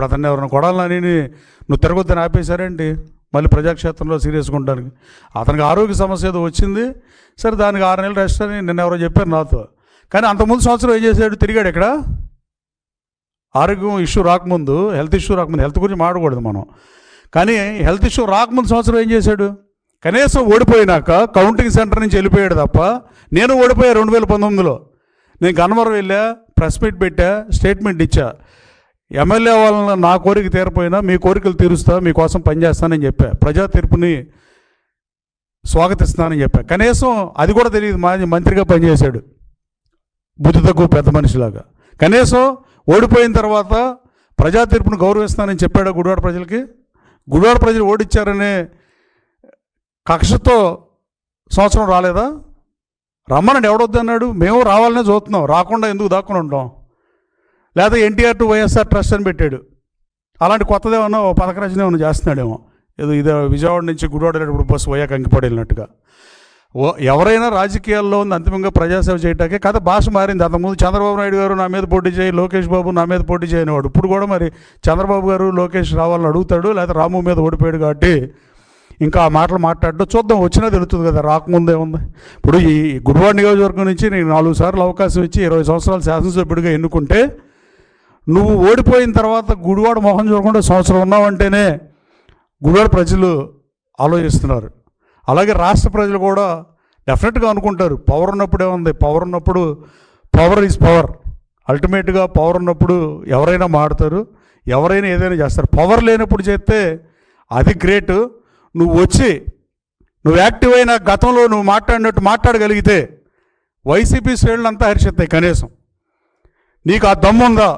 ఇప్పుడు అతన్ని ఎవరైనా కొడాలని నువ్వు తిరగొద్దని ఆపేశారేంటి మళ్ళీ ప్రజాక్షేత్రంలో సీరియస్గా ఉండడానికి? అతనికి ఆరోగ్య సమస్య ఏదో వచ్చింది, సరే దానికి 6 నెలలు రెస్ట్ అని నిన్న ఎవరో చెప్పారు నాతో. కానీ అంతకుముందు సంవత్సరం ఏం చేశాడు? తిరిగాడు ఇక్కడ. ఆరోగ్యం ఇష్యూ రాకముందు, హెల్త్ ఇష్యూ రాకముందు, హెల్త్ గురించి మాట్లాడకూడదు మనం, కానీ హెల్త్ ఇష్యూ రాకముందు సంవత్సరం ఏం చేశాడు? కనీసం ఓడిపోయినాక కౌంటింగ్ సెంటర్ నుంచి వెళ్ళిపోయాడు తప్ప. నేను ఓడిపోయా 2019లో. నేను గన్నవరం వెళ్ళా, ప్రెస్ మీట్ పెట్టా, స్టేట్మెంట్ ఇచ్చా. ఎమ్మెల్యే వాళ్ళని నా కోరిక తీరపోయినా మీ కోరికలు తీరుస్తా, మీకోసం పనిచేస్తానని చెప్పా. ప్రజా తీర్పుని స్వాగతిస్తానని చెప్పా. కనీసం అది కూడా తెలియదు. మంత్రిగా పనిచేశాడు బుద్ధి తక్కువ పెద్ద మనిషిలాగా. కనీసం ఓడిపోయిన తర్వాత ప్రజా తీర్పును గౌరవిస్తానని చెప్పాడు గుడివాడ ప్రజలకి. గుడివాడ ప్రజలు ఓడిచ్చారనే కక్షతో సంవత్సరం రాలేదా? రమ్మనండి, ఎవడొద్దన్నాడు? మేము రావాలనే చూస్తున్నాం, రాకుండా ఎందుకు దాక్కుని ఉంటాం? లేదా ఎన్టీఆర్ టు వైఎస్ఆర్ ట్రస్ట్ అని పెట్టాడు. అలాంటి కొత్తదేమన్నా ఓ పథక రచన ఏమన్నా చేస్తున్నాడేమో. ఇదే విజయవాడ నుంచి గుడివాడ వెళ్ళేటప్పుడు బస్సు పోయా కంకిపడి వెళ్ళినట్టుగా. ఎవరైనా రాజకీయాల్లో ఉంది అంతిమంగా ప్రజాసేవ చేయటాకే. కథ భాష మారింది. అంతకుముందు చంద్రబాబు నాయుడు గారు నా మీద పోటీ చేయి, లోకేష్ బాబు నా మీద పోటీ చేయనివాడు. ఇప్పుడు కూడా మరి చంద్రబాబు గారు లోకేష్ రావాలని అడుగుతాడు, లేదా రాము మీద ఓడిపోయాడు కాబట్టి ఇంకా ఆ మాటలు మాట్లాడడం చూద్దాం, వచ్చినా తెలుస్తుంది కదా. రాకముందే ఉంది. ఇప్పుడు ఈ గుడివాడ నియోజకవర్గం నుంచి నేను 4 సార్లు అవకాశం ఇచ్చి 20 సంవత్సరాలు శాసనసభ్యుడిగా ఎన్నుకుంటే, నువ్వు ఓడిపోయిన తర్వాత గుడివాడ మొహం చూడకుండా సంవత్సరం ఉన్నావంటేనే గుడివాడ ప్రజలు ఆలోచిస్తున్నారు. అలాగే రాష్ట్ర ప్రజలు కూడా డెఫినెట్గా అనుకుంటారు, పవర్ ఉన్నప్పుడే ఉంది. పవర్ ఉన్నప్పుడు పవర్ ఈజ్ పవర్. అల్టిమేట్గా పవర్ ఉన్నప్పుడు ఎవరైనా మాడతారు, ఎవరైనా ఏదైనా చేస్తారు. పవర్ లేనప్పుడు చేస్తే అది గ్రేట్. నువ్వు వచ్చి నువ్వు యాక్టివ్ అయిన గతంలో నువ్వు మాట్లాడినట్టు మాట్లాడగలిగితే వైసీపీ శ్రేణులు అంతా హర్షిస్తాయి. కనీసం నీకు ఆ దమ్ముందా?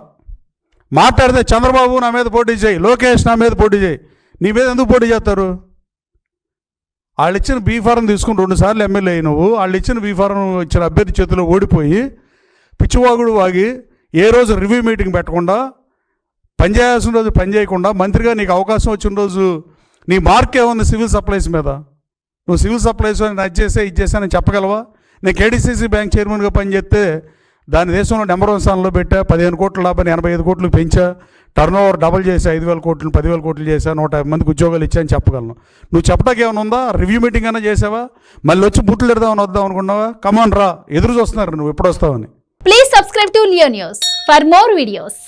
మాట్లాడితే చంద్రబాబు నా మీద పోటీ చేయి, లోకేష్ నా మీద పోటీ చేయి. నీ మీద ఎందుకు పోటీ చేస్తారు? వాళ్ళు ఇచ్చిన బీఫారం తీసుకుని 2 సార్లు ఎమ్మెల్యే అయినవు. వాళ్ళు ఇచ్చిన బీఫారం ఇచ్చిన అభ్యర్థి చేతిలో ఓడిపోయి పిచ్చివాగుడు వాగి ఏ రోజు రివ్యూ మీటింగ్ పెట్టకుండా, పని చేయాల్సిన రోజు పని చేయకుండా, మంత్రిగా నీకు అవకాశం వచ్చిన రోజు నీ మార్క్ ఏముంది సివిల్ సప్లైస్ మీద? నువ్వు సివిల్ సప్లైస్ అని అది చేసే ఇది చేశానని చెప్పగలవా? నేను కేడీసీసీ బ్యాంక్ చైర్మన్గా పనిచేస్తే దాని దేశంలో నెంబర్ 1 స్థానంలో పెట్టా. 15 కోట్ల లాభాన్ని 85 కోట్లు పెంచా. టర్నోవర్ డబుల్ చేసా, 5,000 కోట్లు 10,000 కోట్లు చేశా, 150 మందికి ఉద్యోగాలు ఇచ్చా అని చెప్పగలను. నువ్వు చెప్పడానికి ఏమైనా ఉందా? రివ్యూ మీటింగ్ అయినా చేసావా? మళ్ళీ వచ్చి బుట్లు ఎడదామని వద్దాం అనుకున్నావా? కమాన్ రా, ఎదురు చూస్తున్నారు నువ్వు ఎప్పుడు వస్తావని. Please subscribe to Leo news for more videos.